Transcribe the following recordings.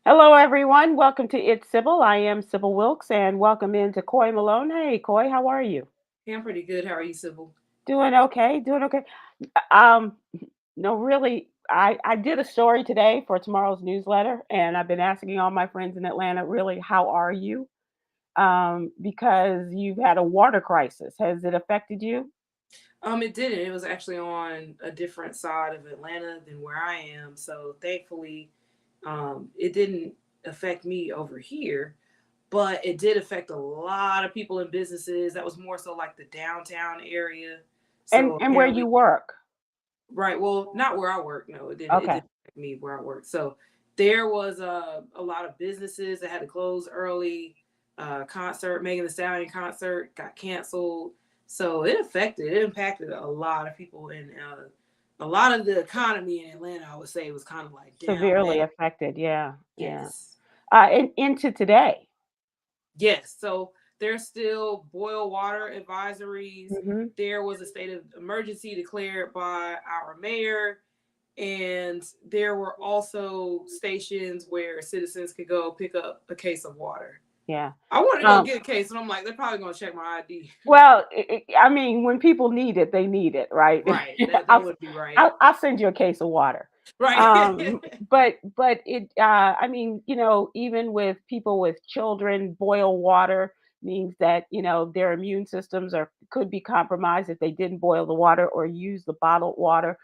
Hello, everyone. Welcome to It's Sybil. I am Sybil Wilkes, and welcome into Coy Malone. Hey, Coy, how are you? Hey, I'm pretty good. How are you, Sybil? Doing okay. Doing okay. Um, no, really, I did a story today for tomorrow's newsletter, and I've been asking all my friends in Atlanta, really, how are you? Because you've had a water crisis. Has it affected you? It didn't. It was actually on a different side of Atlanta than where I am. So thankfully, it didn't affect me over here, but it did affect a lot of people and businesses. That was more so like the downtown area. And So where you apparently, work? right. Well, not where I work. No, it didn't. It Okay. didn't affect me where I work. So there was a lot of businesses that had to close early. Concert, Megan the Stallion concert got canceled. So it impacted a lot of people, and a lot of the economy in Atlanta, I would say, was kind of like down bad. Severely affected. Yeah. Yeah. Yes. And into today. Yes. So there's still boil water advisories. Hmm. There was a state of emergency declared by our mayor. And there were also stations where citizens could go pick up a case of water. Yeah. I want to go Um, get a case, and I'm like, they're probably going to check my ID. Well, I mean, when people need it, they need it, right? Right. That I'll, would be right. I'll send you a case of water. Right. Um, but I mean, even with people with children, boil water means that their immune systems are could be compromised if they didn't boil the water or use the bottled water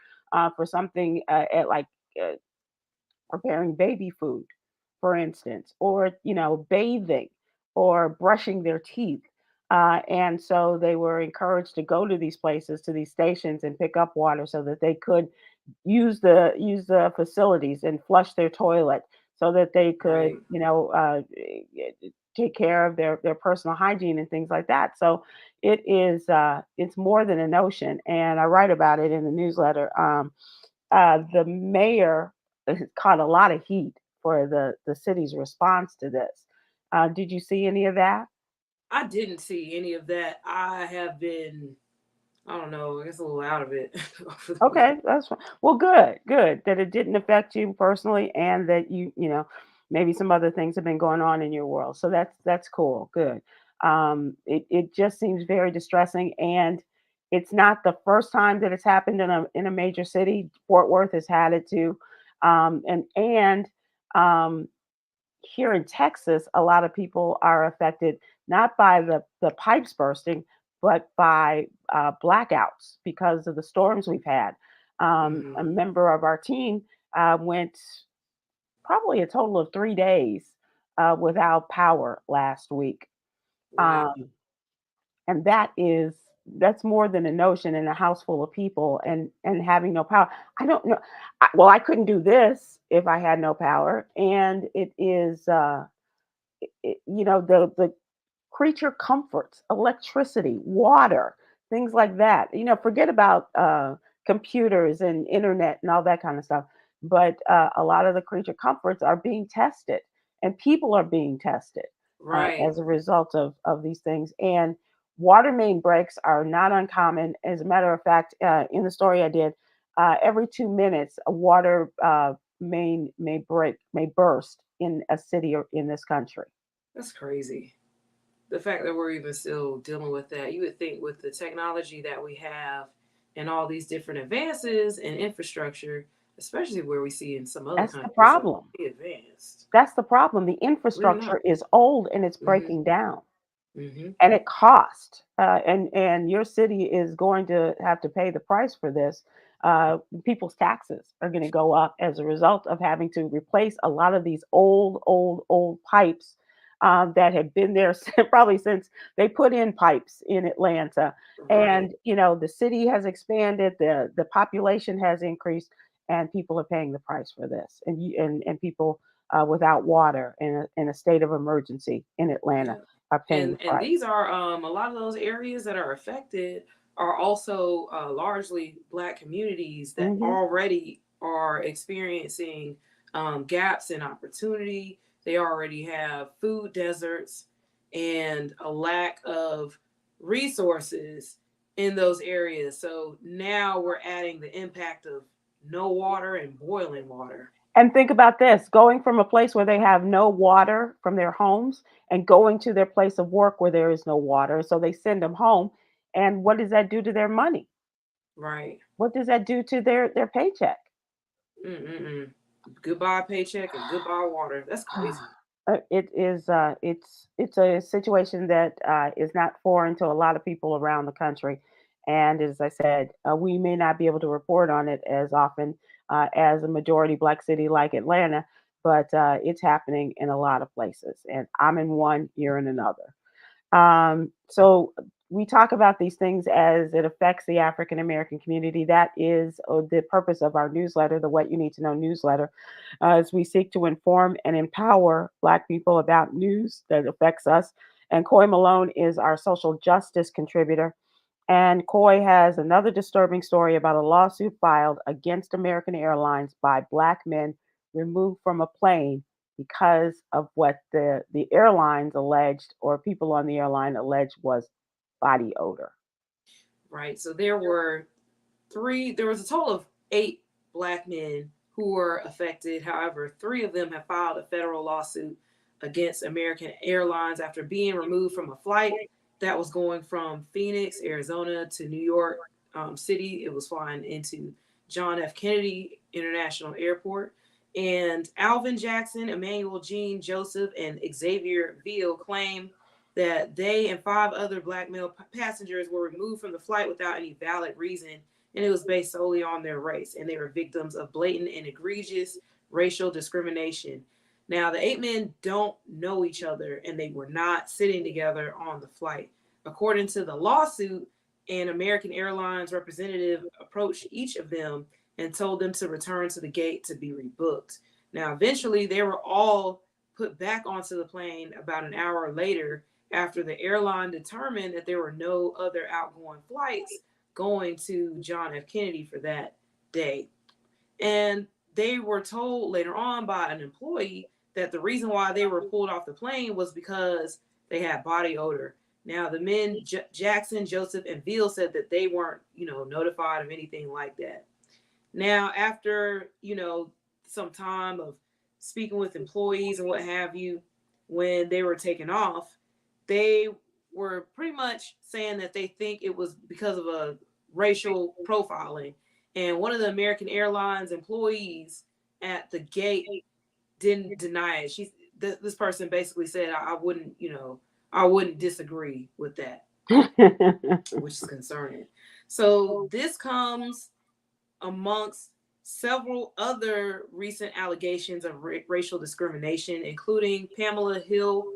for something at like uh, preparing baby food, for instance, or bathing or brushing their teeth. And so they were encouraged to go to these places, to these stations, and pick up water so that they could use the facilities and flush their toilet, so that they could Right. take care of their personal hygiene and things like that. So it's more than a notion, and I write about it in the newsletter. The mayor has caught a lot of heat for the city's response to this. Did you see any of that? I didn't see any of that. I have been, I don't know, I guess a little out of it over the Okay, week. that's fine. Well, good that it didn't affect you personally, and that maybe some other things have been going on in your world. So that's cool. Good. It just seems very distressing, and it's not the first time that it's happened in a major city. Fort Worth has had it too, and um, here in Texas, a lot of people are affected not by the pipes bursting, but by blackouts because of the storms we've had. A Hmm. member of our team went probably a total of 3 days without power last week. Wow. Um, and that's more than a notion in a house full of people and having no power. I don't know. Well, I couldn't do this if I had no power, and it is the creature comforts, electricity, water, things like that. Forget about computers and internet and all that kind of stuff. But a lot of the creature comforts are being tested, and people are being tested Right. as a result of these things. And water main breaks are not uncommon. As a matter of fact, in the story I did, every 2 minutes, a water main may burst in a city or in this country. That's crazy. The fact that we're even still dealing with that, you would think with the technology that we have and all these different advances in infrastructure, especially where we see in some other That's the countries that are problem. pretty advanced. That's the problem. The We're not. infrastructure is old and it's Hmm. breaking down, Hmm. and it costs. And your city is going to have to pay the price for this. People's taxes are going to go up as a result of having to replace a lot of these old pipes that have been there probably since they put in pipes in Atlanta. Right. And the city has expanded, the population has increased, and people are paying the price for this. And people without water in a state of emergency in Atlanta Yeah. are paying the And price. these are a lot of those areas that are affected are also largely Black communities that Mhm. already are experiencing gaps in opportunity. They already have food deserts and a lack of resources in those areas. So now we're adding the impact of no water and boiling water. And think about this, going from a place where they have no water from their homes and going to their place of work where there is no water. So they send them home. And what does that do to their money? Right. What does that do to their paycheck? Mm-mm-mm. Goodbye paycheck and goodbye water. That's crazy. It is it's a situation that is not foreign to a lot of people around the country, and as I said, we may not be able to report on it as often as a majority black city like Atlanta, but it's happening in a lot of places, and I'm in one, you're in another. So we talk about these things as it affects the African American community. That is the purpose of our newsletter, the What You Need to Know newsletter, as we seek to inform and empower Black people about news that affects us. And Coy Malone is our social justice contributor. And Coy has another disturbing story about a lawsuit filed against American Airlines by Black men removed from a plane because of what the airlines alleged, or people on the airline alleged, was body odor. Right. So there was a total of 8 black men who were affected. However, 3 of them have filed a federal lawsuit against American Airlines after being removed from a flight that was going from Phoenix, Arizona to New York City. It was flying into John F. Kennedy International Airport. And Alvin Jackson, Emmanuel Jean Joseph, and Xavier Veal claim that they and 5 other black male passengers were removed from the flight without any valid reason, and it was based solely on their race, and they were victims of blatant and egregious racial discrimination. Now, the 8 men don't know each other, and they were not sitting together on the flight. According to the lawsuit, an American Airlines representative approached each of them and told them to return to the gate to be rebooked. Now, eventually, they were all put back onto the plane about an hour later after the airline determined that there were no other outgoing flights going to John F. Kennedy for that day. And they were told later on by an employee that the reason why they were pulled off the plane was because they had body odor. Now, the men, Jackson, Joseph, and Veal, said that they weren't, notified of anything like that. Now, after, some time of speaking with employees and what have you, when they were taken off, they were pretty much saying that they think it was because of a racial profiling. And one of the American Airlines employees at the gate didn't deny it. This person basically said, I wouldn't, I wouldn't disagree with that, which is concerning. So this comes amongst several other recent allegations of racial discrimination, including Pamela Hill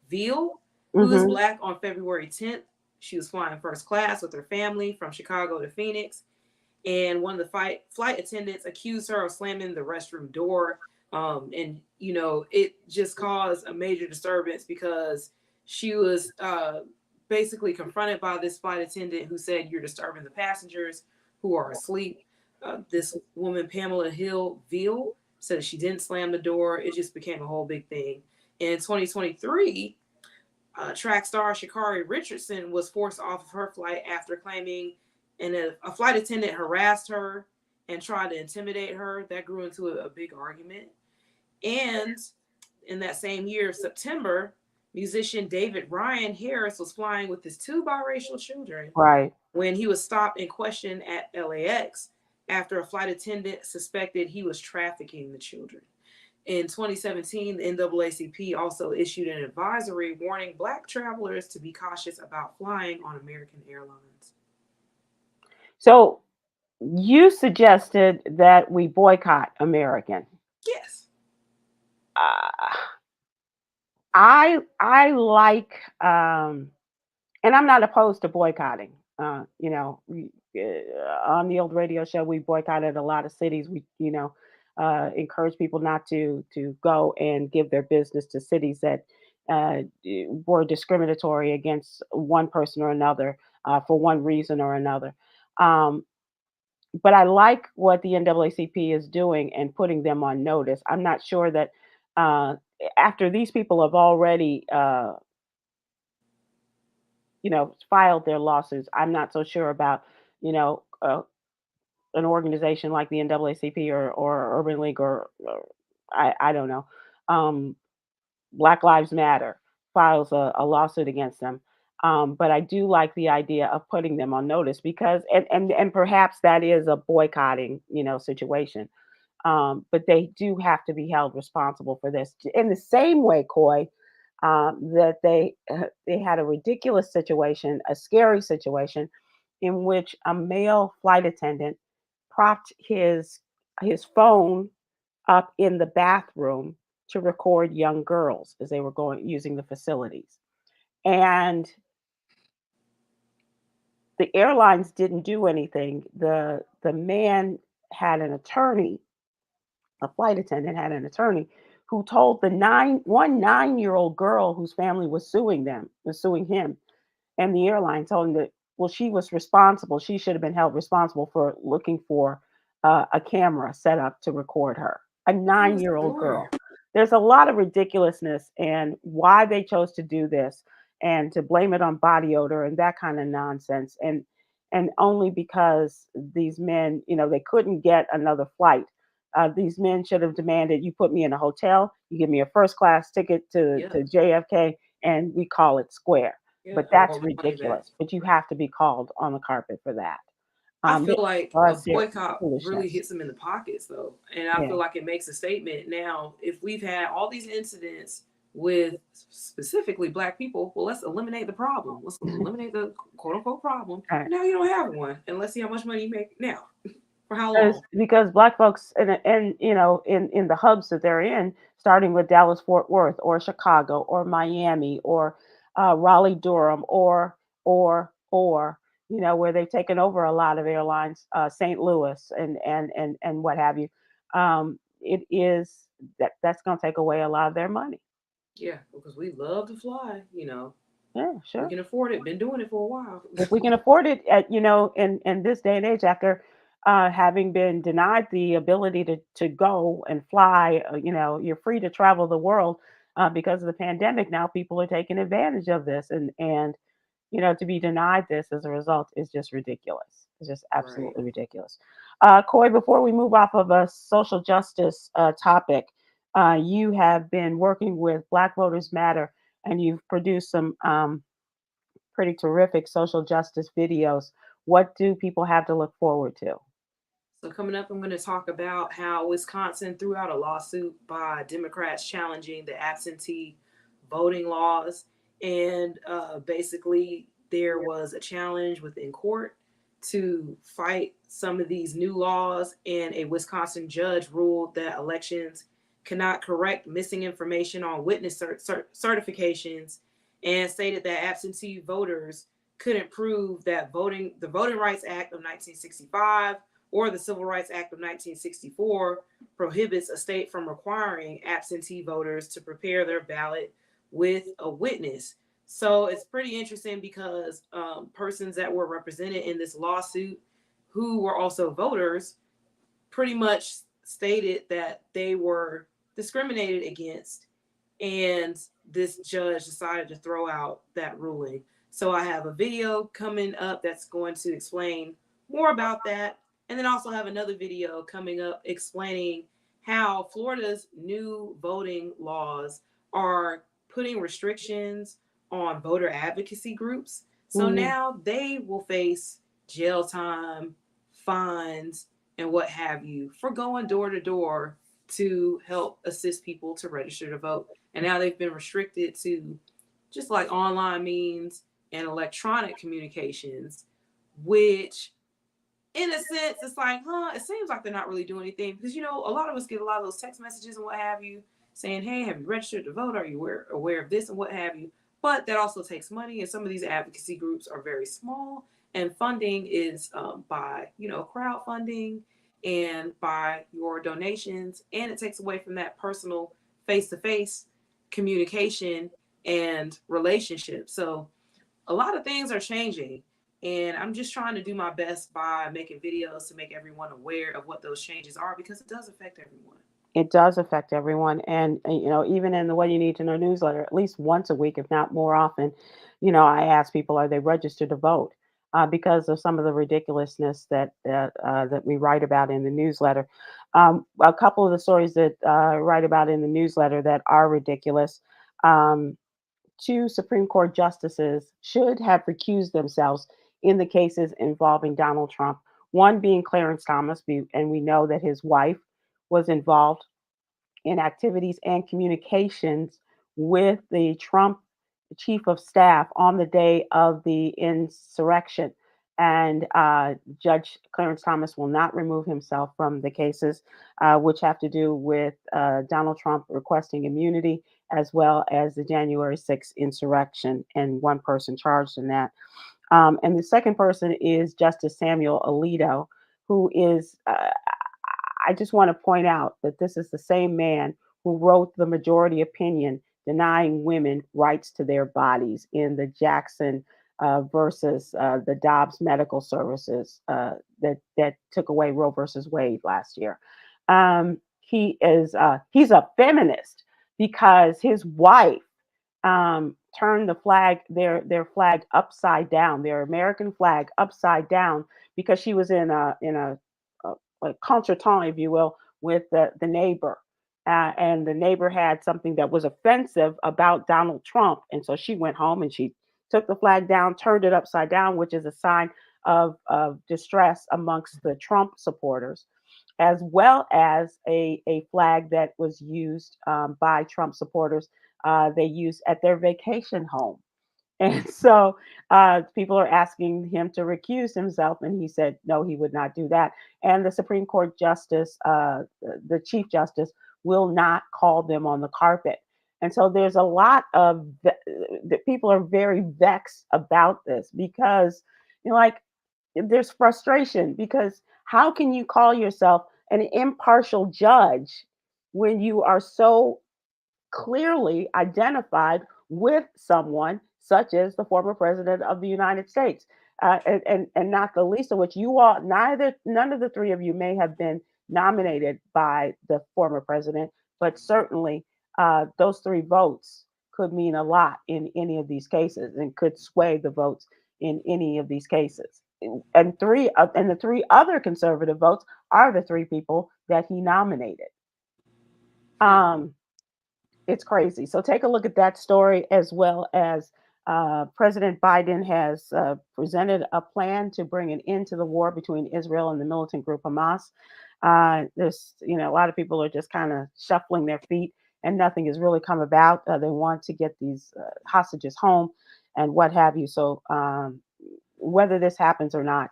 Veal, who is Hmm. Black. On February 10th, she was flying first class with her family from Chicago to Phoenix, and one of the flight attendants accused her of slamming the restroom door. And it just caused a major disturbance because she was basically confronted by this flight attendant who said, "You're disturbing the passengers who are asleep." This woman, Pamela Hill Veal, said she didn't slam the door. It just became a whole big thing. In 2023, track star Shakari Richardson was forced off of her flight after claiming a flight attendant harassed her and tried to intimidate her. That grew into a big argument. And in that same year, September, musician David Ryan Harris was flying with his 2 biracial children Right. when he was stopped and questioned at LAX after a flight attendant suspected he was trafficking the children. In 2017, the NAACP also issued an advisory warning Black travelers to be cautious about flying on American Airlines. So you suggested that we boycott American. Yes. Uh, I like and I'm not opposed to boycotting. On the old radio show, we boycotted a lot of cities. We, encourage people not to go and give their business to cities that were discriminatory against one person or another for one reason or another. Um, but I like what the NAACP is doing and putting them on notice. I'm not sure that uh, after these people have already filed their lawsuits. I'm not so sure about, you know, uh, an organization like the NAACP or Urban League or I don't know, um, Black Lives Matter files a lawsuit against them. But I do like the idea of putting them on notice because, and perhaps that is a boycotting, situation. But they do have to be held responsible for this. In the same way, Coy, that they had a ridiculous situation, a scary situation, in which a male flight attendant propped his phone up in the bathroom to record young girls as they were going using the facilities. And the airlines didn't do anything. The man had an attorney, a flight attendant had an attorney who told the 9-year-old girl whose family was suing him, and the airline told him that, well, she was responsible. She should have been held responsible for looking for a camera set up to record her, a Oh, 9-year-old sure. girl. There's a lot of ridiculousness and why they chose to do this and to blame it on body odor and that kind of nonsense. And only because these men, they couldn't get another flight. These men should have demanded you put me in a hotel, you give me a first class ticket Yeah. to JFK, and we call it square. Yeah. But I that's want my money back. ridiculous. But you have to be called on the carpet for that. I There feel like a are boycott really foolishness. hits them in the pockets, though. And I Yeah. feel like it makes a statement. Now, if we've had all these incidents with specifically Black people, well, let's eliminate the problem. Let's eliminate the quote unquote problem. All right. And now you don't have one. And let's see how much money you make now. For how Because long? because black folks and in the hubs that they're in, starting with Dallas Fort Worth or Chicago or Miami or Raleigh Durham or where they've taken over a lot of airlines, St. Louis and what have you. It is that's going to take away a lot of their money. Yeah, because we love to fly. Yeah, We sure. can afford it. Been doing it for a while. If we can afford it at in this day and age, after having been denied the ability to go and fly, you're free to travel the world because of the pandemic. Now people are taking advantage of this, and to be denied this as a result is just ridiculous. It's just Right. absolutely ridiculous. Coy, before we move off of a social justice topic, you have been working with Black Voters Matter, and you've produced some pretty terrific social justice videos. What do people have to look forward to? So, coming up, I'm going to talk about how Wisconsin threw out a lawsuit by Democrats challenging the absentee voting laws. And basically, there was a challenge within court to fight some of these new laws. And a Wisconsin judge ruled that elections cannot correct missing information on witness certifications and stated that absentee voters couldn't prove that the Voting Rights Act of 1965 or the Civil Rights Act of 1964 prohibits a state from requiring absentee voters to prepare their ballot with a witness. So it's pretty interesting because persons that were represented in this lawsuit who were also voters pretty much stated that they were discriminated against, and this judge decided to throw out that ruling. So I have a video coming up that's going to explain more about that, and then also have another video coming up explaining how Florida's new voting laws are putting restrictions on voter advocacy groups. So Mm, now they will face jail time, fines, and what have you for going door to door to help assist people to register to vote. And now they've been restricted to just like online means and electronic communications, which in a sense, it's like, it seems like they're not really doing anything because, a lot of us get a lot of those text messages and what have you saying, hey, have you registered to vote? Are you aware of this and what have you? But that also takes money. And some of these advocacy groups are very small, and funding is by, crowdfunding and by your donations. And it takes away from that personal face to face communication and relationship. So a lot of things are changing, and I'm just trying to do my best by making videos to make everyone aware of what those changes are because it does affect everyone. it does affect everyone, and even in the What You Need to Know newsletter, at least once a week, if not more often, I ask people, are they registered to vote? Because of some of the ridiculousness that we write about in the newsletter. A couple of the stories that I write about in the newsletter that are ridiculous. Um, Two Supreme Court justices should have recused themselves in the cases involving Donald Trump. One being Clarence Thomas, and we know that his wife was involved in activities and communications with the Trump chief of staff on the day of the insurrection. And Judge Clarence Thomas will not remove himself from the cases, which have to do with Donald Trump requesting immunity, as well as the January 6th insurrection, and one person charged in that. And the second person is Justice Samuel Alito, who is, I just want to point out that this is the same man who wrote the majority opinion denying women rights to their bodies in the Jackson versus the Dobbs Medical Services that took away Roe versus Wade last year. He's a feminist because his wife turned the flag, their flag upside down, their American flag upside down, because she was in a contretemps, if you will, with the neighbor. And the neighbor had something that was offensive about Donald Trump. And so she went home and she took the flag down, turned it upside down, which is a sign of distress amongst the Trump supporters, as well as a flag that was used by Trump supporters. They used at their vacation home. And so people are asking him to recuse himself, and he said no, he would not do that. And the Supreme Court justice, the Chief Justice, will not call them on the carpet. And so there's a lot of that people are very vexed about this because, like, there's frustration because how can you call yourself an impartial judge when you are so clearly identified with someone such as the former president of the United States, and not the least of which you all, none of the three of you may have been nominated by the former president, but certainly those three votes could mean a lot in any of these cases and could sway the votes in any of these cases. And the three other conservative votes are the three people that he nominated. Um, it's crazy. So take a look at that story, as well as President Biden has presented a plan to bring an end to the war between Israel and the militant group Hamas. A lot of people are just kind of shuffling their feet, and nothing has really come about. They want to get these hostages home and what have you. So whether this happens or not,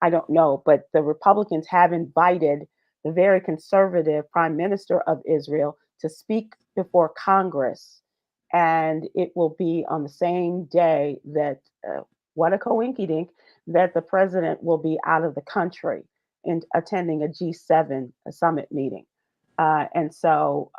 I don't know. But the Republicans have invited the very conservative Prime Minister of Israel to speak before Congress. And it will be on the same day that, what a coinkydink, that the president will be out of the country and attending a G7 summit meeting. And so,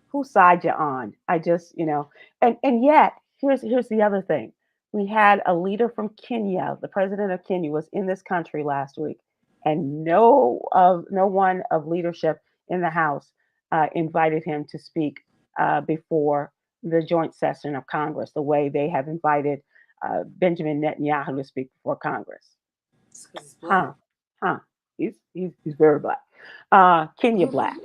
whose side you on? I just, and yet here's the other thing. We had a leader from Kenya, the president of Kenya was in this country last week, and no one of leadership in the House invited him to speak before the joint session of Congress, the way they have invited Benjamin Netanyahu to speak before Congress. It's 'cause it's black. Huh? Huh? He's very black. Kenya black.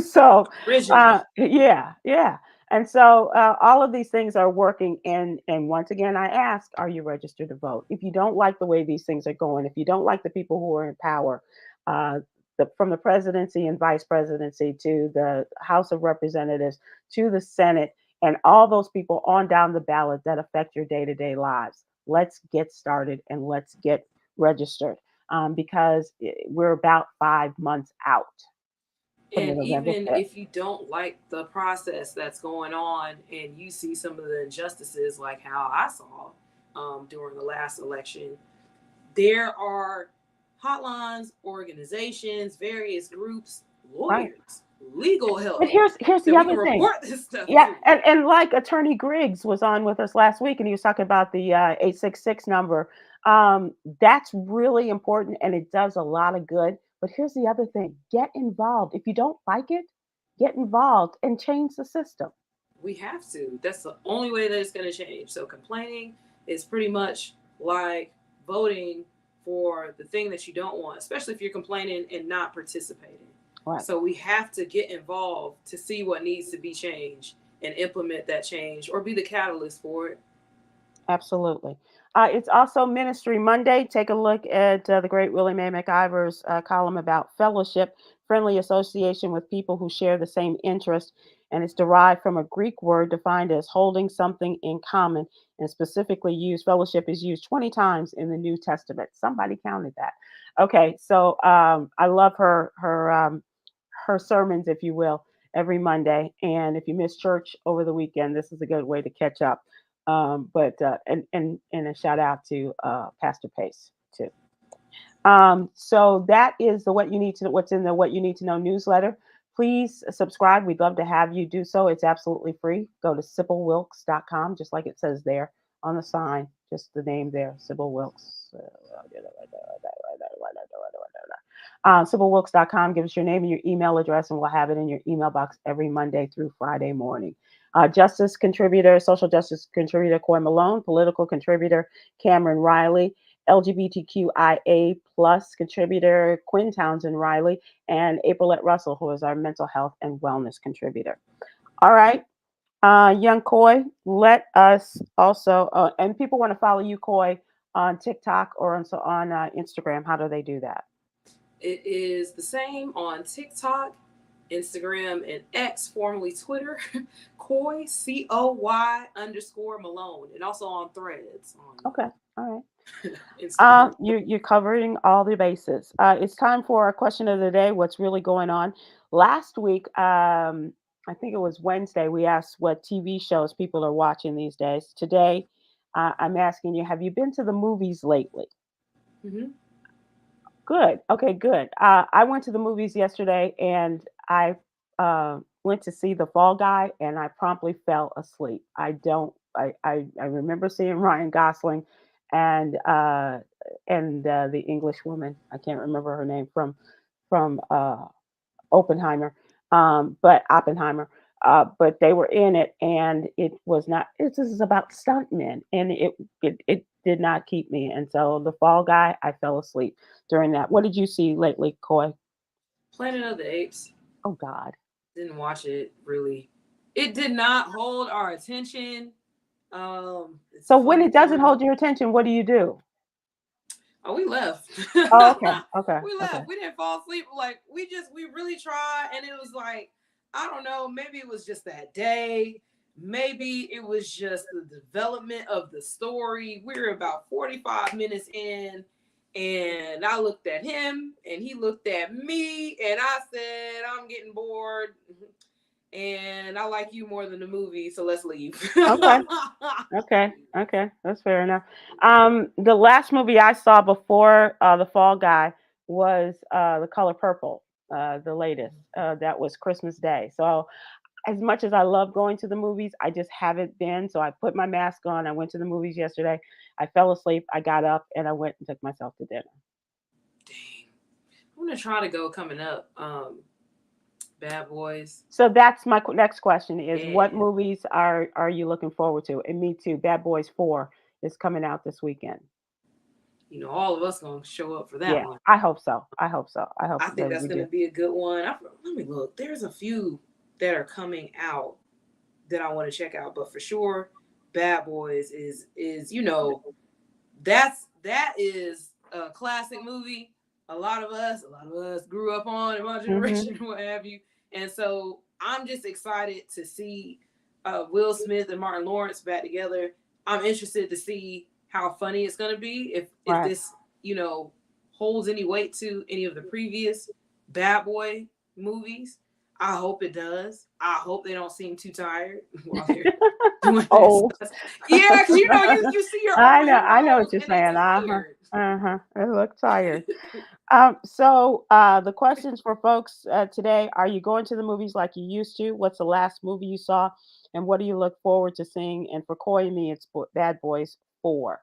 So Original. yeah, yeah. And so all of these things are working. And once again, I ask, are you registered to vote? If you don't like the way these things are going, if you don't like the people who are in power, uh, from the presidency and vice presidency to the House of Representatives to the Senate, and all those people on down the ballot that affect your day to day lives, let's get started and let's get registered, because we're about 5 months out from the And November even 5th. if you don't like the process that's going on and you see some of the injustices like how I saw during the last election, there are hotlines, organizations, various groups, Right. lawyers, legal But help here's the that we other can thing. report this stuff Yeah, to. and like Attorney Griggs was on with us last week, and he was talking about the 866 number. That's really important, and it does a lot of good. But here's the other thing: get involved. If you don't like it, get involved and change the system. We have to. That's the only way that it's going to change. So complaining is pretty much like voting for the thing that you don't want, especially if you're complaining and not participating. Right. So we have to get involved to see what needs to be changed and implement that change or be the catalyst for it. Absolutely. It's also Ministry Monday. Take a look at the great Willie Mae McIver's column about fellowship, friendly association with people who share the same interest. And it's derived from a Greek word defined as holding something in common. And specifically used, fellowship is used 20 times in the New Testament. Somebody counted that. Okay, so I love her sermons, if you will, every Monday. And if you miss church over the weekend, this is a good way to catch up. But and a shout out to Pastor Pace too. So that is the what you need to what's in the what you need to know newsletter. Please subscribe. We'd love to have you do so. It's absolutely free. Go to SybilWilkes.com, just like it says there on the sign, just the name there, Sybil Wilkes. SybilWilkes.com. Give us your name and your email address, and we'll have it in your email box every Monday through Friday morning. Justice contributor, social justice contributor Coy Malone, political contributor Cameron Riley, LGBTQIA plus contributor Quinn Townsend Riley, and Aprilette Russell, who is our mental health and wellness contributor. All right, young Coy, let us also, and people want to follow you, Coy, on TikTok or on Instagram. How do they do that? It is the same on TikTok, Instagram, and X, formerly Twitter. Coy, COY _ Malone, and also on Threads. Okay, all right. Instagram. You're covering all the bases. It's time for our question of the day. What's really going on? Last week, I think it was Wednesday, we asked what TV shows people are watching these days. Today, I'm asking you, have you been to the movies lately? Mm-hmm. Good. Okay, good. I went to the movies yesterday and I went to see The Fall Guy and I promptly fell asleep. I remember seeing Ryan Gosling and the English woman. I can't remember her name from Oppenheimer, but Oppenheimer. But they were in it, and it was not. This is about stuntmen, and it did not keep me. And so the Fall Guy, I fell asleep during that. What did you see lately, Coy? Planet of the Apes. Oh God. Didn't watch it really. It did not hold our attention. It's a So when funny it doesn't story. hold your attention, what do you do? Oh, we left. Oh, okay, okay, We okay. left. We didn't fall asleep. Like we really tried, and it was like I don't know. Maybe it was just that day. Maybe it was just the development of the story. We were about 45 minutes in, and I looked at him, and he looked at me, and I said, "I'm getting bored." And I like you more than the movie, so let's leave. Okay. Okay, okay, that's fair enough. The last movie I saw before The Fall Guy was The Color Purple, the latest. That was Christmas Day. So as much as I love going to the movies, I just haven't been. So I put my mask on. I went to the movies yesterday. I fell asleep. I got up and I went and took myself to dinner. Dang. I'm gonna try to go coming up. Bad Boys. So that's my next question: is what Yeah. movies are you looking forward to? And me too. Bad Boys 4 is coming out this weekend. All of us gonna show up for that Yeah, one. I hope so. I hope so. I hope I think that that's we gonna do. be a good one. Let me look. There's a few that are coming out that I want to check out, but for sure, Bad Boys is that is a classic movie. A lot of us grew up on in my Hmm. generation, what have you. And so I'm just excited to see Will Smith and Martin Lawrence back together. I'm interested to see how funny it's gonna be if Right. this holds any weight to any of the previous Bad Boy movies. I hope it does. I hope they don't seem too tired while they're doing this. Old. Yeah, because you see your I old know. I know what heroes you're and they saying. Uh huh. tired. Uh huh. They look tired. So the questions for folks today: are you going to the movies like you used to? What's the last movie you saw, and what do you look forward to seeing? And for Coy and me, it's Bad Boys 4.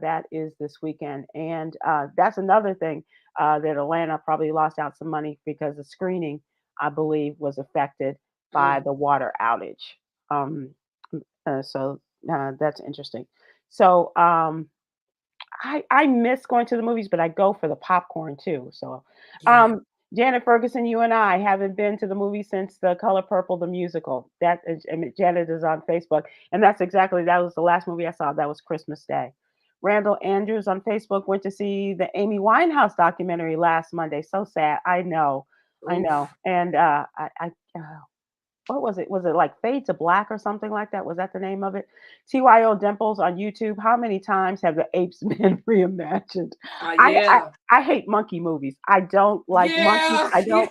That is this weekend, and that's another thing that Atlanta probably lost out some money because the screening, I believe, was affected by Mm. the water outage. Um, so that's interesting. So I miss going to the movies, but I go for the popcorn too. So, Yeah. um, Janet Ferguson, you and I haven't been to the movie since The Color Purple, the musical. That is, I mean, Janet is on Facebook, and that's exactly that was the last movie I saw. That was Christmas Day. Randall Andrews on Facebook went to see the Amy Winehouse documentary last Monday. So sad. I know. Oof. And what was it? Was it like Fade to Black or something like that? Was that the name of it? TYO Dimples on YouTube. How many times have the apes been reimagined? I I, Yeah. I hate monkey movies. I don't like monkeys. Yeah.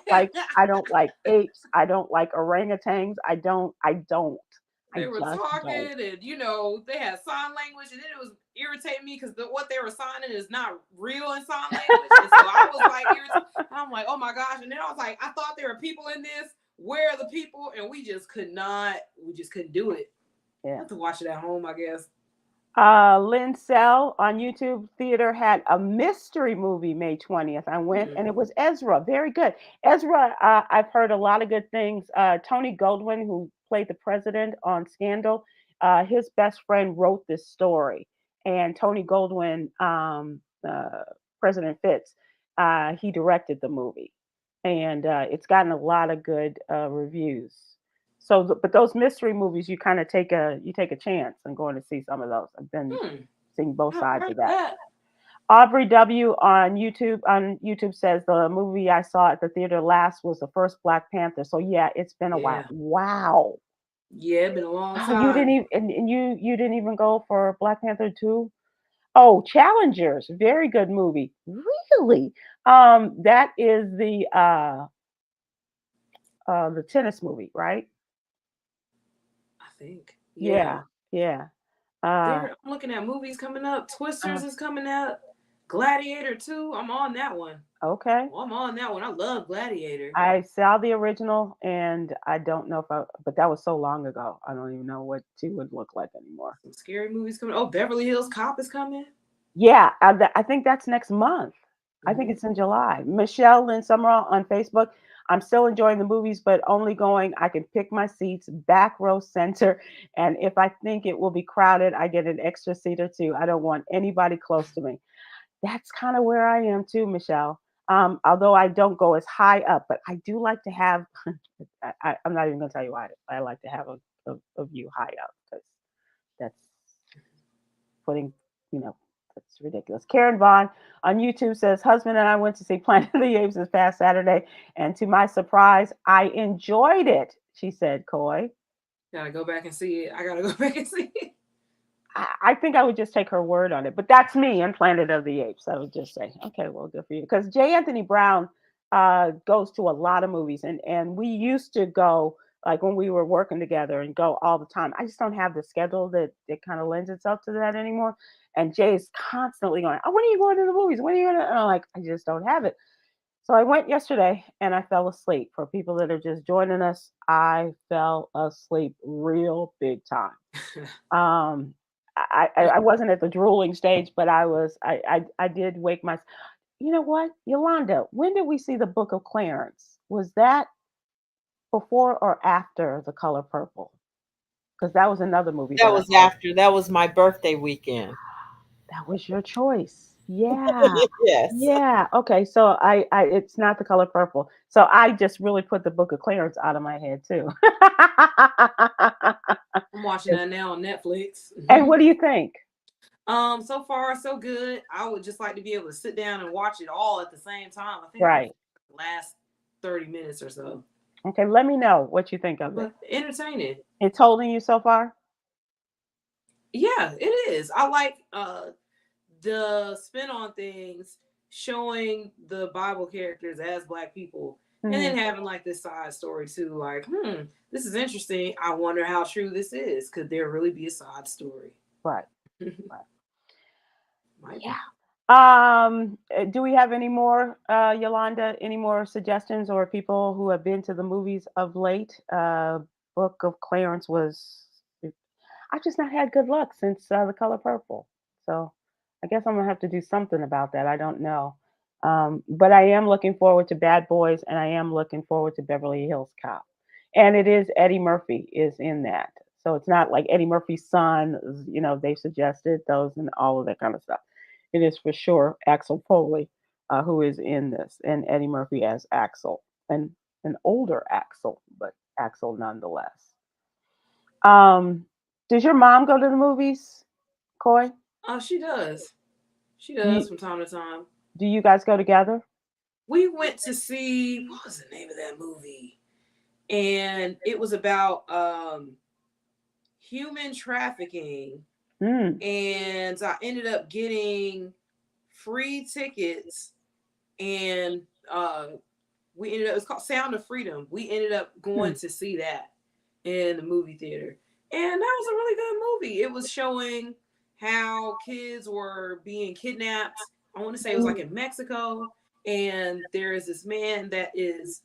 I don't like apes. I don't like orangutans. I They were just don't. talking, and they had sign language, and then it was irritating me because what they were signing is not real in sign language, and so I was like irritated. I'm like, oh my gosh, and then I was like, I thought there were people in this. Where are the people? And we just could not. We just couldn't do it. I Yeah. have to watch it at home, I guess. Lynn Sell on YouTube Theater had a mystery movie May 20th. I went Hmm. and it was Ezra. Very good. Ezra, I've heard a lot of good things. Tony Goldwyn, who played the president on Scandal, his best friend wrote this story. And Tony Goldwyn, President Fitz, he directed the movie. And it's gotten a lot of good reviews. So, but those mystery movies, you take a chance and going to see some of those. I've been Hmm. seeing both I haven't sides heard of that. that. Aubrey W on YouTube says the movie I saw at the theater last was the first Black Panther. So yeah, it's been a while. Yeah. Wow. Yeah, it's been a long Oh, you didn't time. even and you didn't even go for Black Panther 2? Oh, Challengers, very good movie. Really? That is the tennis movie, right? I think. Yeah. Yeah, yeah. Uh, I'm looking at movies coming up. uh, Twisters is coming out. Gladiator 2. I'm on that one. okay. Oh, I'm on that one. I love Gladiator. I saw the original, and I don't know if but that was so long ago. I don't even know what two would look like anymore. Some scary movies coming. Oh, Beverly Hills Cop is coming. Yeah, I think that's next month. I think Hmm. it's in July. Michelle Lynn Summerall on Facebook. I'm still enjoying the movies, but only going. I can pick my seats, back row center, and if I think it will be crowded, I get an extra seat or two. I don't want anybody close to me. That's kind of where I am too, Michelle. Although I don't go as high up, but I do like to have. I'm not even going to tell you why. I like to have a view high up because that's putting, you know, that's ridiculous. Karen Vaughn on YouTube says, husband and I went to see Planet of the Apes this past Saturday, and to my surprise, I enjoyed it. She said, Coy. Gotta go back and see it. I gotta go back and see it. I think I would just take her word on it, but that's me and Planet of the Apes. I would just say, okay, well, good for you. Because J. Anthony Brown goes to a lot of movies, and we used to go like when we were working together and go all the time. I just don't have the schedule that kind of lends itself to that anymore. And Jay is constantly going, oh, when are you going to the movies? When are you going to? And I'm like, I just don't have it. So I went yesterday and I fell asleep. For people that are just joining us, I fell asleep real big time. Um, I wasn't at the drooling stage, but I did wake my. You know what, Yolanda? When did we see the Book of Clarence? Was that before or after The Color Purple? Because that was another movie That that I was saw. after. That was my birthday weekend. That was your choice. Yeah. Yes. Yeah. Okay. So I it's not The Color Purple. So I just really put the Book of Clarence out of my head too. I'm watching that now on Netflix. And what do you think? So far so good. I would just like to be able to sit down and watch it all at the same time. I think I'm Right. last 30 minutes or so. Okay. Let me know what you think of it. But entertaining. It's holding you so far? Yeah, it is. I like the spin on things, showing the Bible characters as Black people, and Mhm. then having like this side story too. Like, this is interesting. I wonder how true this is. Could there really be a side story? Right. Right. Might Yeah. be. Do we have any more, Yolanda, any more suggestions or people who have been to the movies of late? Book of Clarence was, I've just not had good luck since The Color Purple. So I guess I'm gonna have to do something about that. I don't know. But I am looking forward to Bad Boys and I am looking forward to Beverly Hills Cop. And it is Eddie Murphy is in that. So it's not like Eddie Murphy's son, they've suggested those and all of that kind of stuff. it is for sure Axel Foley, who is in this, and Eddie Murphy as Axel, and an older Axel, but Axel nonetheless. Um, does your mom go to the movies, Coy? Oh, she does. She Do does you, from time to time. do you guys go together? We went to see, what was the name of that movie? And it was about human trafficking. Mm, And I ended up getting free tickets, and we ended up, it's called Sound of Freedom. We ended up going mm, to see that in the movie theater. And that was a really good movie. It was showing how kids were being kidnapped. I want to say it was like mm, in Mexico. And there is this man that is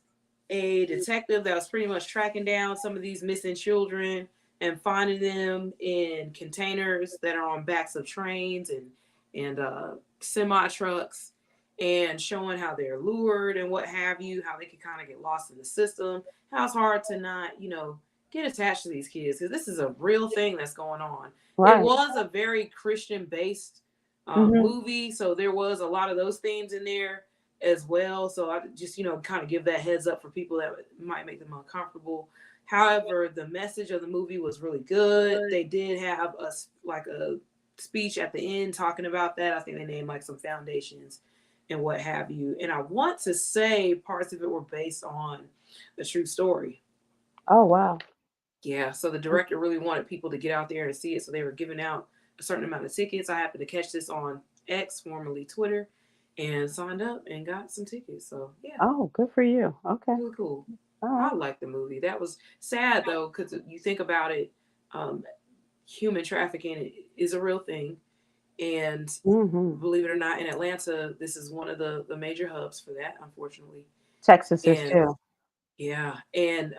a detective that was pretty much tracking down some of these missing children and finding them in containers that are on backs of trains and semi trucks, and showing how they're lured and what have you, how they can kind of get lost in the system, how it's hard to not, get attached to these kids, because this is a real thing that's going on. It right. was a very Christian based Hmm. movie, so there was a lot of those themes in there as well. So I just, kind of give that heads up for people that might make them uncomfortable. However, the message of the movie was really good. They did have a speech at the end talking about that. I think they named like some foundations and what have you. And I want to say parts of it were based on a true story. Oh wow. Yeah, so the director really wanted people to get out there and see it, so they were giving out a certain amount of tickets. I happened to catch this on X, formerly Twitter, and signed up and got some tickets. So yeah, Oh, good for you. Okay. really cool. All I right. like the movie. That was sad though, because you think about it, um, human trafficking is a real thing, and Hmm. believe it or not, in Atlanta, this is one of the major hubs for that, unfortunately. Texas is And too. yeah, and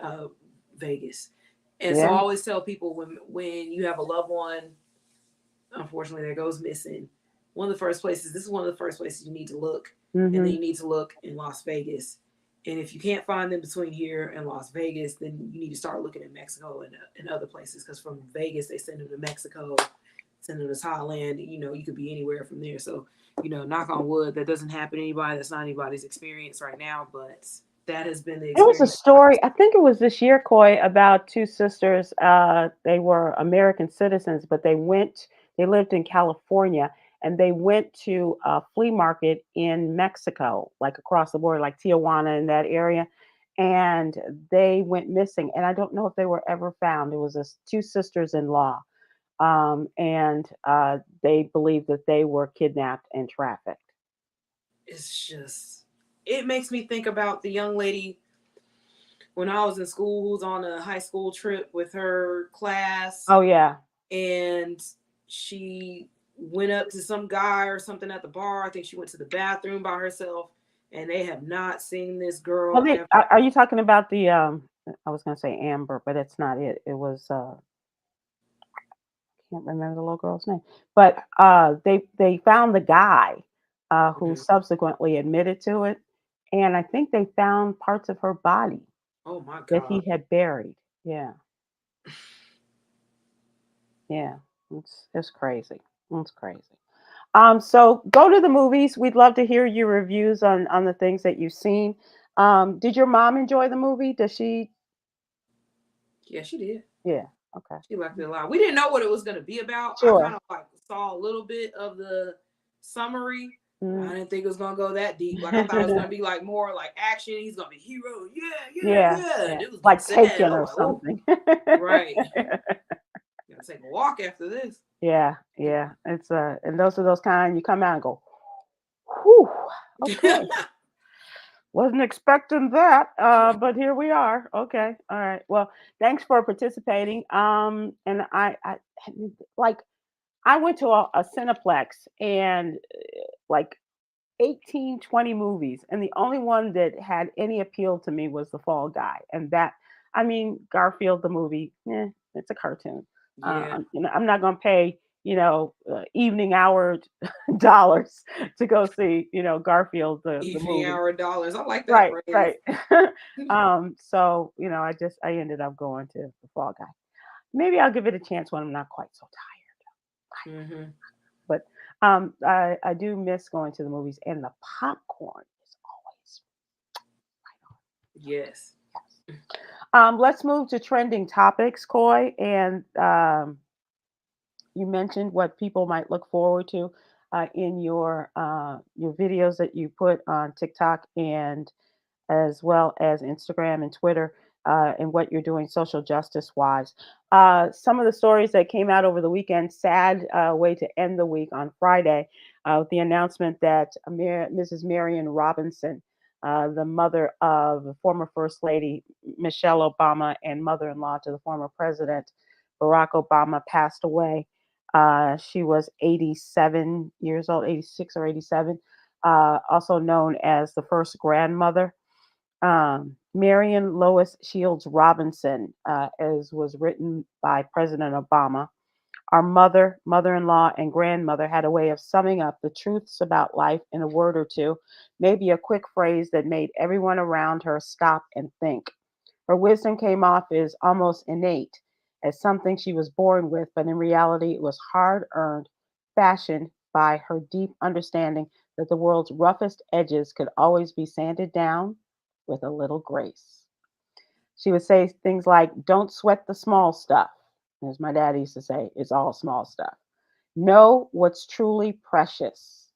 Vegas. And so I Yeah. always tell people, when you have a loved one, unfortunately, that goes missing, this is one of the first places you need to look. And then Hmm. you need to look in Las Vegas. And if you can't find them between here and Las Vegas, then you need to start looking at Mexico and other places. Because from Vegas, they send them to Mexico, send them to Thailand. You could be anywhere from there. So, knock on wood, that doesn't happen to anybody. That's not anybody's experience right now. But that has been the There was a experience. story, I think it was this year, Coy, about two sisters. They were American citizens, but they lived in California, and they went to a flea market in Mexico, like across the border, like Tijuana in that area. And they went missing. And I don't know if they were ever found. It was two sisters in law. And they believed that they were kidnapped and trafficked. It's just, it makes me think about the young lady when I was in school who was on a high school trip with her class, Oh, yeah. and she went up to some guy or something at the bar. I think she went to the bathroom by herself, and they have not seen this Well, girl they ever. are you talking about the, I was gonna say Amber, but it's not it. It was, can't remember the little girl's name. But, they found the guy, who Mhm. subsequently admitted to it, and I think they found parts of her body Oh my that God. he had buried. Yeah, yeah. It's crazy. It's crazy. So go to the movies. We'd love to hear your reviews on the things that you've seen. Did your mom enjoy the movie? Does she? Yeah, she did. Yeah. Okay. She liked it a lot. We didn't know what it was going to be about. I Sure. kind of like saw a little bit of the summary. Mm. I didn't think it was going to go that deep. Like, I thought it was going to be like more like action. He's going to be hero. Yeah, yeah, Yeah, yeah. And yeah. it was getting Like sad. I Taken or was like, oh, something. right. Gotta take a walk after this. Yeah, yeah. It's and those are those kind you come out and go, whew, okay. Wasn't expecting that, but here we are. Okay, all right. Well, thanks for participating. And I like I went to a Cineplex and like 18, 20 movies, and the only one that had any appeal to me was The Fall Guy. And that, I mean, Garfield the movie, it's a cartoon. Yeah. I'm not going to pay, evening hour dollars to go see, Garfield the Evening movie. hour dollars. I like that Right, phrase. right. So I ended up going to The Fall Guy. Maybe I'll give it a chance when I'm not quite so tired. Hmm. But I do miss going to the movies, and the popcorn is always Yes. yes. Let's move to trending topics, Coy, and you mentioned what people might look forward to in your videos that you put on TikTok and as well as Instagram and Twitter, and what you're doing social justice wise. Some of the stories that came out over the weekend, sad way to end the week on Friday, with the announcement that Mrs. Marion Robinson, the mother of the former First Lady Michelle Obama and mother in law to the former President Barack Obama, passed away. She was 87 years old, 86 or 87, also known as the first grandmother. Marion Lois Shields Robinson, as was written by President Obama. Our mother in law, and grandmother had a way of summing up the truths about life in a word or two, maybe a quick phrase that made everyone around her stop and think. Her wisdom came off as almost innate, as something she was born with, but in reality, it was hard earned, fashioned by her deep understanding that the world's roughest edges could always be sanded down with a little grace. She would say things like, "Don't sweat the small stuff." As my dad used to say, it's all small stuff. Know what's truly precious.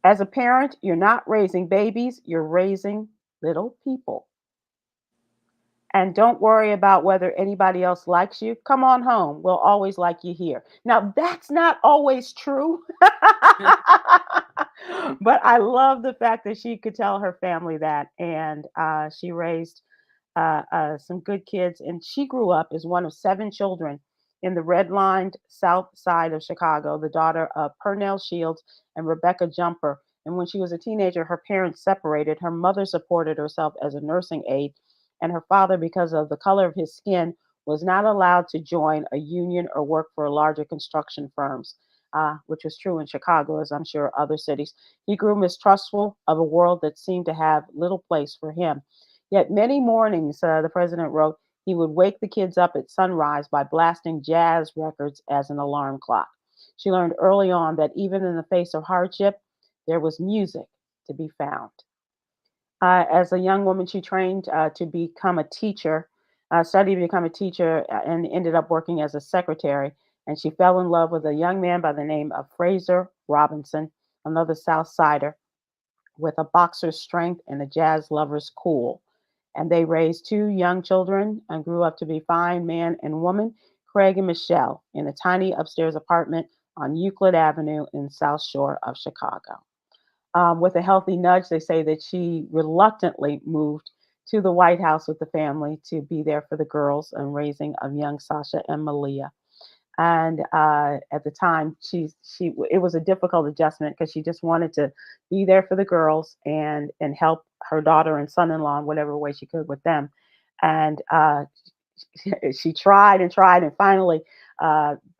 As a parent, you're not raising babies, you're raising little people. And don't worry about whether anybody else likes you. Come on home. We'll always like you here. Now, that's not always true. But I love the fact that she could tell her family that. And she raised some good kids. And she grew up as one of seven children in the redlined south side of Chicago, the daughter of Purnell Shields and Rebecca Jumper. And when she was a teenager, her parents separated. Her mother supported herself as a nursing aide, and her father, because of the color of his skin, was not allowed to join a union or work for larger construction firms, which was true in Chicago, as I'm sure other cities. He grew mistrustful of a world that seemed to have little place for him. Yet many mornings, the president wrote, he would wake the kids up at sunrise by blasting jazz records as an alarm clock. She learned early on that even in the face of hardship, there was music to be found. As a young woman, she trained to become a teacher, studied to become a teacher, and ended up working as a secretary. And she fell in love with a young man by the name of Fraser Robinson, another South Sider with a boxer's strength and a jazz lover's cool. And they raised two young children and grew up to be fine man and woman, Craig and Michelle, in a tiny upstairs apartment on Euclid Avenue in South Shore of Chicago. With a healthy nudge, they say that she reluctantly moved to the White House with the family to be there for the girls and raising of young Sasha and Malia. And at the time, she it was a difficult adjustment because she just wanted to be there for the girls and help her daughter and son-in-law in whatever way she could with them. And she tried and tried, and finally,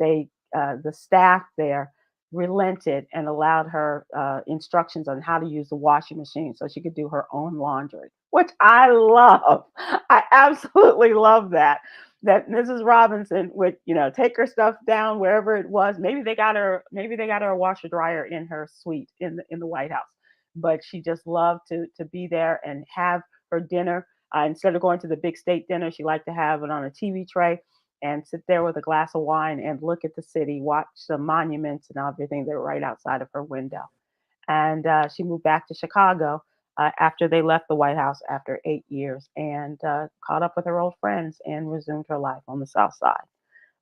they the staff there relented and allowed her instructions on how to use the washing machine so she could do her own laundry, which I love. I absolutely love that. That Mrs. Robinson would, take her stuff down wherever it was. Maybe they got her a washer dryer in her suite in the White House, but she just loved to be there and have her dinner. Instead of going to the big state dinner, she liked to have it on a TV tray and sit there with a glass of wine and look at the city, watch the monuments and everything that are right outside of her window. And she moved back to Chicago after they left the White House after 8 years, and caught up with her old friends and resumed her life on the South Side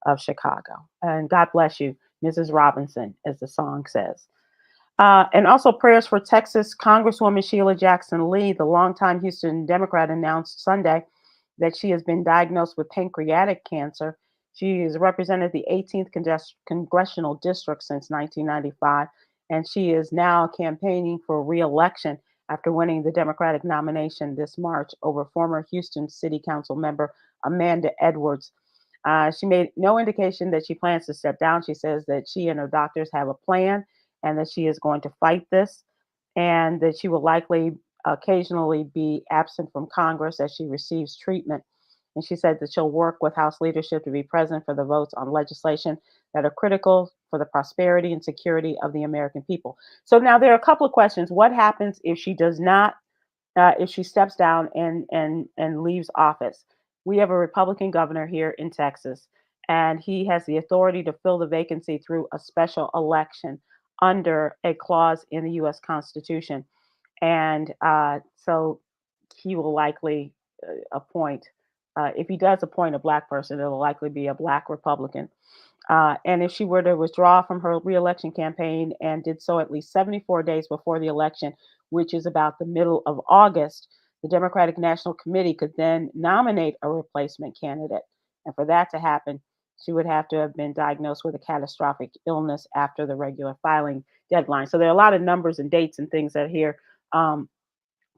of Chicago. And God bless you, Mrs. Robinson, as the song says. And also prayers for Texas Congresswoman Sheila Jackson Lee, the longtime Houston Democrat, announced Sunday that she has been diagnosed with pancreatic cancer. She has represented the 18th congressional district since 1995, and she is now campaigning for re-election after winning the Democratic nomination this March over former Houston City Council member Amanda Edwards. She made no indication that she plans to step down. She says that she and her doctors have a plan and that she is going to fight this, and that she will likely occasionally be absent from Congress as she receives treatment. And she said that she'll work with House leadership to be present for the votes on legislation that are critical for the prosperity and security of the American people. So now there are a couple of questions. What happens if she does not, if she steps down and leaves office? We have a Republican governor here in Texas, and he has the authority to fill the vacancy through a special election under a clause in the U.S. Constitution. And so he will likely appoint, if he does appoint a black person, it'll likely be a black Republican. And if she were to withdraw from her reelection campaign and did so at least 74 days before the election, which is about the middle of August, the Democratic National Committee could then nominate a replacement candidate. And for that to happen, she would have to have been diagnosed with a catastrophic illness after the regular filing deadline. So there are a lot of numbers and dates and things that here, um,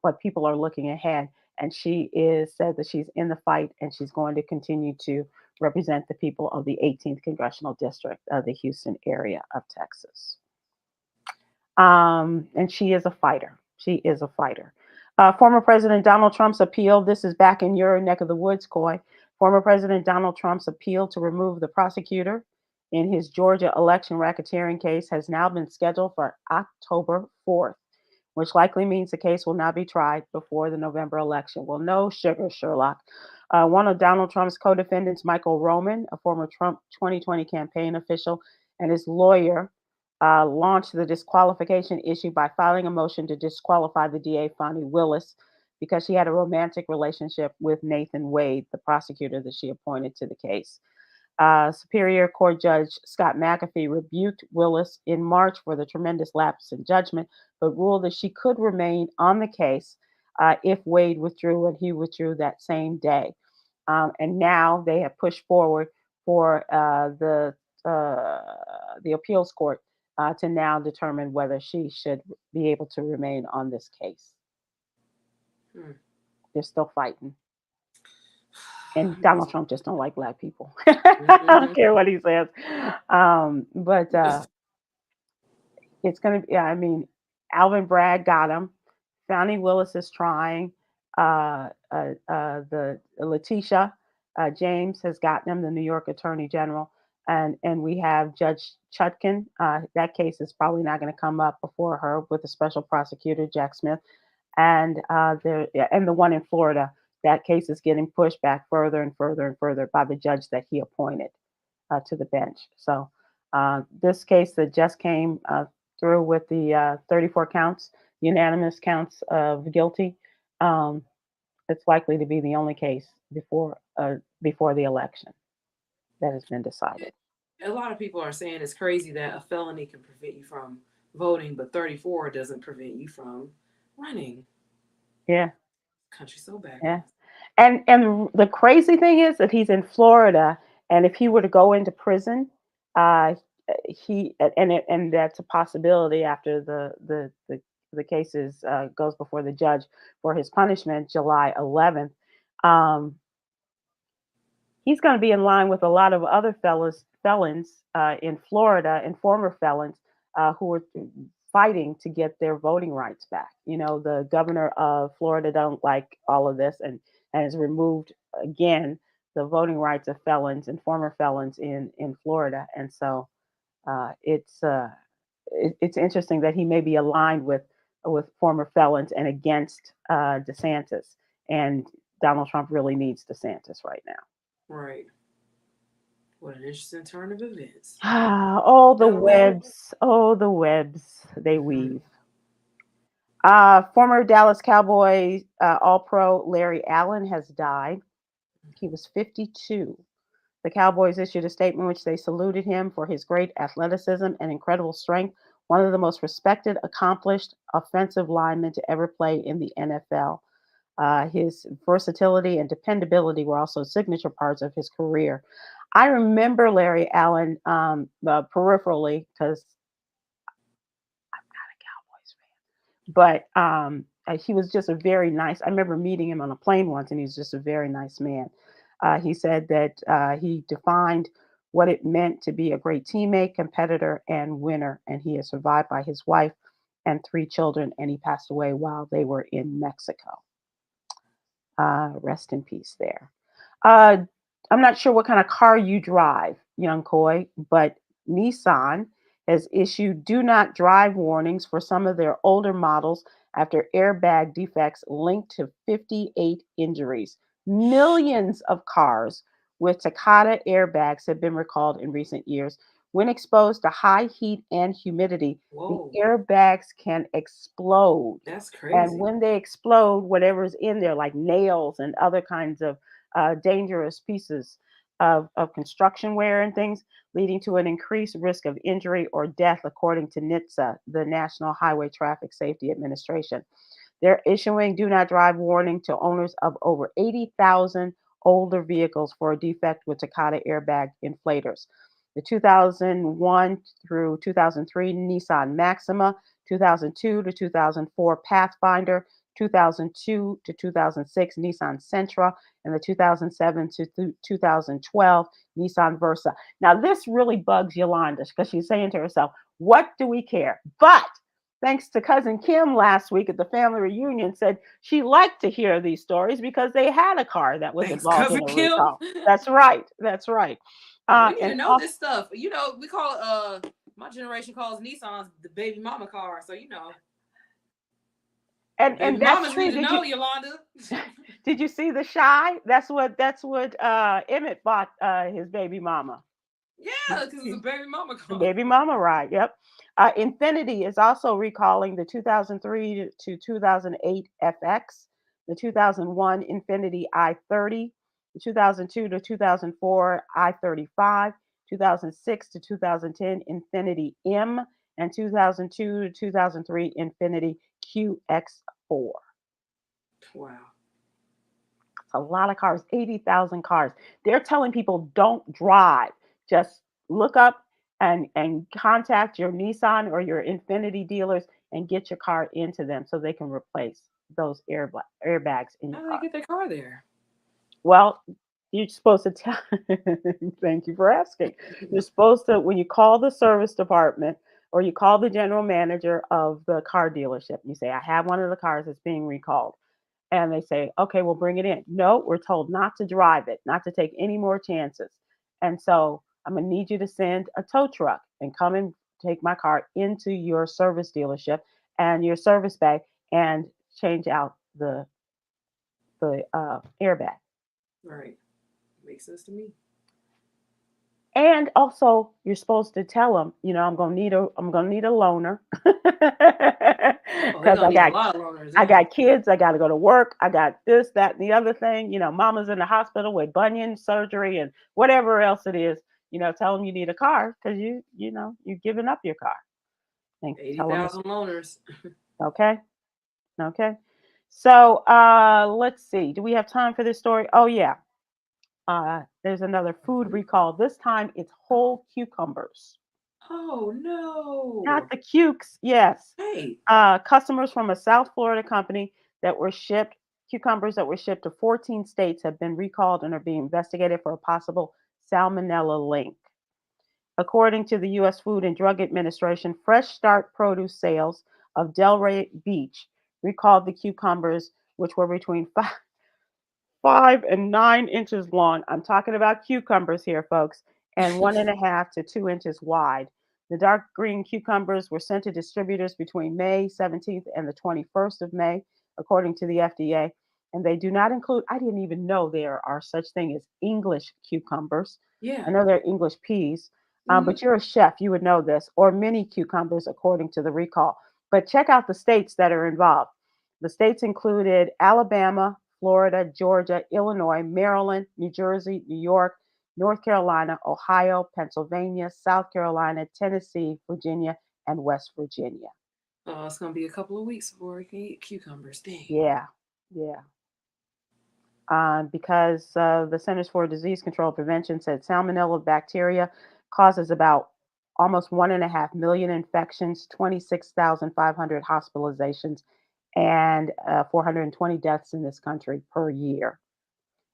what people are looking ahead. And she is said that she's in the fight and she's going to continue to represent the people of the 18th congressional district of the Houston area of Texas. And she is a fighter. She is a fighter. Former President Donald Trump's appeal. This is back in your neck of the woods, Coy. Former President Donald Trump's appeal to remove the prosecutor in his Georgia election racketeering case has now been scheduled for October 4th, which likely means the case will not be tried before the November election. Well, no sugar, Sherlock. One of Donald Trump's co-defendants, Michael Roman, a former Trump 2020 campaign official, and his lawyer launched the disqualification issue by filing a motion to disqualify the DA, Fani Willis, because she had a romantic relationship with Nathan Wade, the prosecutor that she appointed to the case. Superior Court Judge Scott McAfee rebuked Willis in March for the tremendous lapse in judgment, but ruled that she could remain on the case if Wade withdrew, and he withdrew that same day. And now they have pushed forward for the appeals court to now determine whether she should be able to remain on this case. They're still fighting. And Donald Trump just don't like black people. I don't care what he says. But it's going to be, yeah, I mean, Alvin Bragg got him. Fani Willis is trying. The Letitia James has gotten him, the New York Attorney General. And we have Judge Chutkan. That case is probably not going to come up before her with the special prosecutor, Jack Smith. And and the one in Florida, that case is getting pushed back further and further and further by the judge that he appointed to the bench. So this case that just came through with the 34 counts, unanimous counts of guilty, it's likely to be the only case before the election that has been decided. A lot of people are saying it's crazy that a felony can prevent you from voting, but 34 doesn't prevent you from running. Yeah. Country so bad. Yeah. And the crazy thing is that he's in Florida, and if he were to go into prison, uh, and that's a possibility after the cases goes before the judge for his punishment, July 11th. He's going to be in line with a lot of other felons in Florida and former felons who are fighting to get their voting rights back. You know, the governor of Florida don't like all of this and has removed again the voting rights of felons and former felons in Florida. And so it's interesting that he may be aligned with former felons and against DeSantis. And Donald Trump really needs DeSantis right now. Right. What an interesting turn of events. Oh, the webs they weave. Former Dallas Cowboys All-Pro Larry Allen has died. He was 52. The Cowboys issued a statement in which they saluted him for his great athleticism and incredible strength, one of the most respected, accomplished offensive linemen to ever play in the NFL. His versatility and dependability were also signature parts of his career. I remember Larry Allen peripherally because I'm not a Cowboys fan, but he was just a very nice. I remember meeting him on a plane once, and he was just a very nice man. He said that he defined what it meant to be a great teammate, competitor, and winner, and he is survived by his wife and 3 children, and he passed away while they were in Mexico. Rest in peace there. Uh, I'm not sure what kind of car you drive, young Coy, but Nissan has issued do not drive warnings for some of their older models after airbag defects linked to 58 injuries. Millions of cars with Takata airbags have been recalled in recent years. When exposed to high heat and humidity, the Whoa, airbags can explode. that's And crazy. when they explode, whatever's in there, like nails and other kinds of dangerous pieces of construction wear and things, leading to an increased risk of injury or death, according to NHTSA, the National Highway Traffic Safety Administration. They're issuing do not drive warning to owners of over 80,000 older vehicles for a defect with Takata airbag inflators. The 2001 through 2003 Nissan Maxima, 2002 to 2004 Pathfinder, 2002 to 2006 Nissan Sentra, and the 2007 to 2012 Nissan Versa. Now, this really bugs Yolanda because she's saying to herself, what do we care? But thanks to cousin Kim last week at the family reunion, said she liked to hear these stories because they had a car that was Thanks, involved cousin in a Kim. recall. That's right. That's right. We need And to know also, this stuff. You know, we call my generation calls Nissans the baby mama car. So you know, baby and that's mamas need true. to know, Yolanda. Did you see the Shy? That's what Emmett bought his baby mama. Yeah, because it's a baby mama The car. baby mama ride. Yep. Infinity is also recalling the 2003 to 2008 FX, the 2001 Infinity i30, the 2002 to 2004 i35, 2006 to 2010 Infinity M, and 2002 to 2003 Infinity QX4. Wow. A lot of cars, 80,000 cars. They're telling people don't drive. Just look up and contact your Nissan or your Infinity dealers and get your car into them so they can replace those airbags in your How do they car. get their car there? Well, you're supposed to tell. Thank you for asking. You're supposed to, when you call the service department or you call the general manager of the car dealership, you say, I have one of the cars that's being recalled, and they say, okay, we'll bring it in. No, we're told not to drive it, not to take any more chances. And so I'm going to need you to send a tow truck and come and take my car into your service dealership and your service bay and change out the airbag. Right. Makes sense to me. And also, you're supposed to tell them, I'm gonna need a loaner Oh, they're because gonna need a lot of loaners I then. got kids. I got to go to work. I got this, that, and the other thing. Mama's in the hospital with bunion surgery and whatever else it is. Tell them you need a car because you're giving up your car. And Eighty tell them, thousand loaners. okay, okay. So let's see. Do we have time for this story? Oh yeah. There's another food recall. This time it's whole cucumbers, Oh not no. the cukes. Yes. Hey. Customers from a South Florida company that were shipped cucumbers that were shipped to 14 states have been recalled and are being investigated for a possible salmonella link. According to the U.S. Food and Drug Administration, Fresh Start produce sales of Delray Beach recalled the cucumbers, which were between 5 and 9 inches long. I'm talking about cucumbers here, folks, and 1.5 to 2 inches wide. The dark green cucumbers were sent to distributors between May 17th and the 21st of May, according to the FDA. And they do not include, I didn't even know there are such thing as English cucumbers. Yeah. I know they're English peas, Hmm. but you're a chef, you would know this, or mini cucumbers, according to the recall. But check out the states that are involved. The states included Alabama, Florida, Georgia, Illinois, Maryland, New Jersey, New York, North Carolina, Ohio, Pennsylvania, South Carolina, Tennessee, Virginia, and West Virginia. Oh, it's gonna be a couple of weeks before we can eat cucumbers. Dang. Yeah, yeah. Because the Centers for Disease Control and Prevention said salmonella bacteria causes about almost 1.5 million infections, 26,500 hospitalizations, and 420 deaths in this country per year.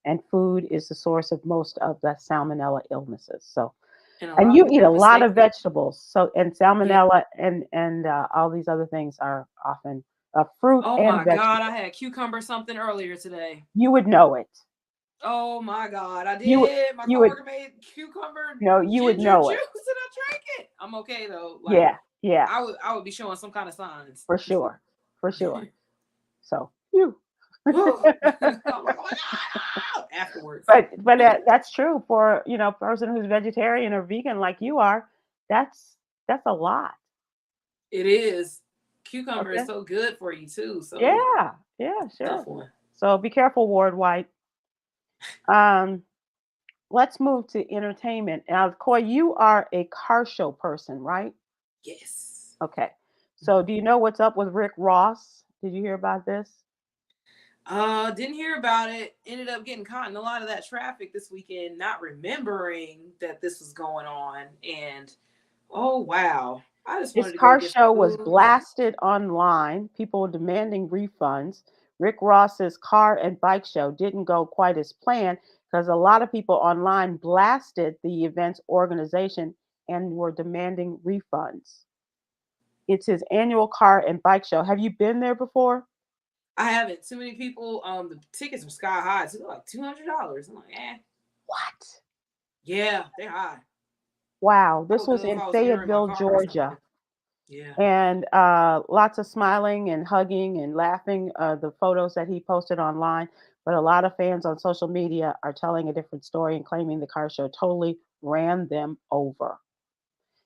And food is the source of most of the salmonella illnesses. So, And a and lot of you people eat a make lot mistakes of with. vegetables. So, and Yeah. salmonella and all these other things are often fruit Oh and my God, I vegetables. had cucumber something earlier today. You would know it. Oh my God, I You would, did. My you would, coworker made cucumber no, you would ginger know juice it. and I drank it. I'm okay though. Like Yeah, yeah, I would be showing some kind of signs. for sure, for sure. So, you. I'm like, oh my God, afterwards. But that's true for a person who's vegetarian or vegan like you are. That's a lot. It is. Cucumber is Okay. so good for you too. So Yeah, yeah, tough sure. one. So be careful, Ward White. Um, let's move to entertainment. Now, Coy, you are a car show person, right? Yes. Okay. So do you know what's up with Rick Ross? Did you hear about this? Didn't hear about it. Ended up getting caught in a lot of that traffic this weekend, not remembering that this was going on. And oh wow. I just His wanted to go car get some show was food. blasted online, people demanding refunds. Rick Ross's car and bike show didn't go quite as planned because a lot of people online blasted the event's organization and were demanding refunds. It's his annual car and bike show. Have you been there before? I haven't. Too many people. The tickets are sky high. It's like $200. I'm like, What? yeah, they're high. Wow. I This would was go if in I was here in my Fayetteville, car or something. Georgia. Yeah. And lots of smiling and hugging and laughing, the photos that he posted online. But a lot of fans on social media are telling a different story and claiming the car show totally ran them over.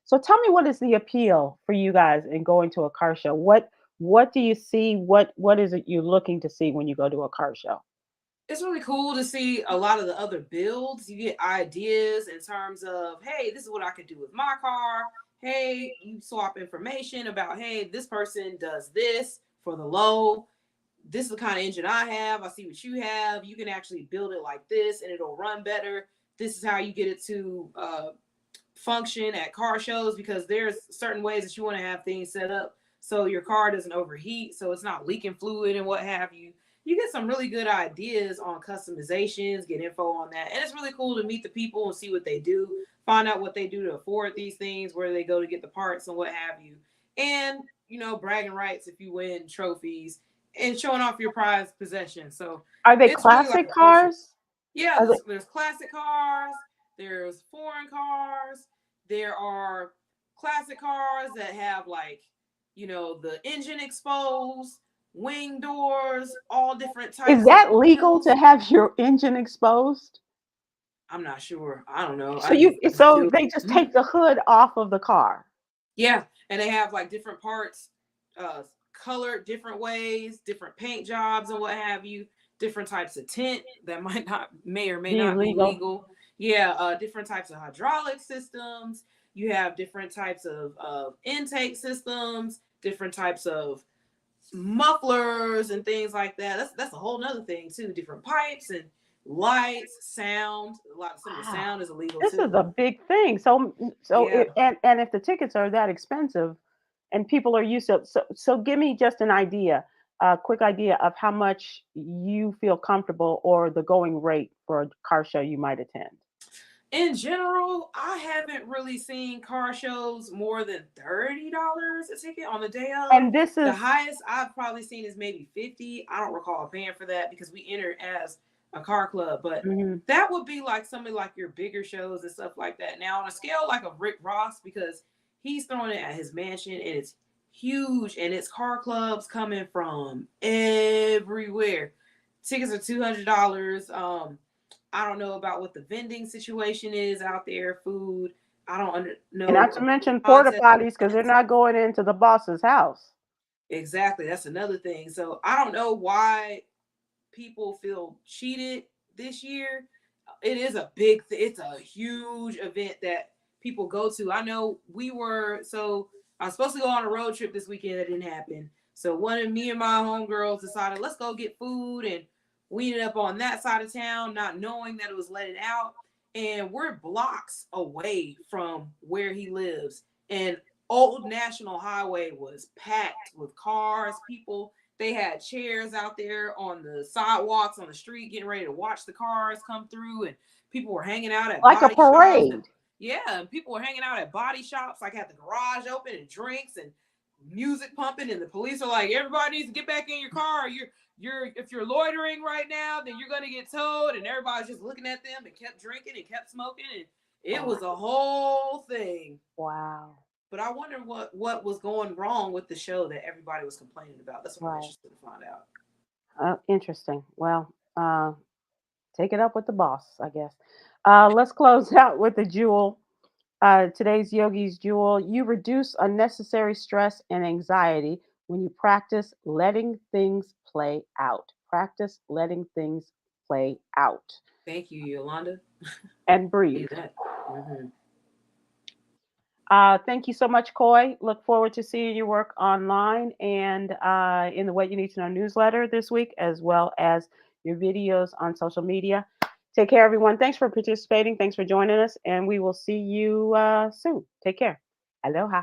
So tell me, what is the appeal for you guys in going to a car show? What do you see? What is it you're looking to see when you go to a car show? It's really cool to see a lot of the other builds. You get ideas in terms of, hey, this is what I could do with my car. Hey, you swap information about, hey, this person does this for the low. This is the kind of engine I have. I see what you have. You can actually build it like this and it'll run better. This is how you get it to function at car shows, because there's certain ways that you want to have things set up so your car doesn't overheat, so it's not leaking fluid and what have you. You get some really good ideas on customizations, get info on that, and it's really cool to meet the people and see what they do, find out what they do to afford these things, where they go to get the parts and what have you. And bragging rights if you win trophies and showing off your prized possessions. So Are they it's really like classic a culture. cars? Yeah, Are they, there's classic cars, there's foreign cars, there are classic cars that have like, the engine exposed, wing doors, all different is types of that legal to wheels. have your engine exposed? I'm not sure. I don't know. So I just so do they just it. take the hood off of the car. Yeah, and they have like different parts, colored different ways, different paint jobs and what have you, different types of tint that may or may Be not be legal. legal. Yeah, different types of hydraulic systems. You have different types of intake systems, different types of mufflers and things like that. That's a whole nother thing too. Different pipes and lights, sound. Some of the Wow. sound is illegal This is too. a big thing. So Yeah. and if the tickets are that expensive and people are used to, so give me just an idea, a quick idea of how much you feel comfortable or the going rate for a car show you might attend. In general, I haven't really seen car shows more than $30 a ticket on the day of. And this The is highest I've probably seen is maybe 50. I don't recall paying for that because we entered as a car club, but mhm. that would be like something like your bigger shows and stuff like that. Now, on a scale like of Rick Ross, because he's throwing it at his mansion and it's huge, and it's car clubs coming from everywhere. Tickets are $200. I don't know about what the vending situation is out there, food. I don't And not to know mention porta concept. potties because they're not going into the boss's house. Exactly. That's another thing. So I don't know why people feel cheated this year. It is a it's a huge event that people go to. I know I was supposed to go on a road trip this weekend. That didn't happen. So me and my homegirls decided, let's go get food, and we ended up on that side of town, not knowing that it was letting out. And we're blocks away from where he lives. And Old National Highway was packed with cars, people. They had chairs out there on the sidewalks on the street, getting ready to watch the cars come through, and people were hanging out at Like a body shops. parade. And yeah, and people were hanging out at body shops, like had the garage open and drinks, and music pumping, and the police are like, everybody needs to get back in your car. If you're loitering right now, then you're gonna get towed. And everybody's just looking at them and kept drinking and kept smoking, and it was a whole thing. Wow. But I wonder what was going wrong with the show that everybody was complaining about. That's what I'm interested to find out. Interesting. Well, take it up with the boss, I guess. Let's close out with the jewel. Today's yogi's jewel. You reduce unnecessary stress and anxiety when you practice letting things play out. Practice letting things play out. Thank you, Yolanda. And breathe. Mm-hmm. Thank you so much, Coy. Look forward to seeing your work online and in the What You Need to Know newsletter this week, as well as your videos on social media. Take care, everyone. Thanks for participating. Thanks for joining us, and we will see you soon. Take care. Aloha.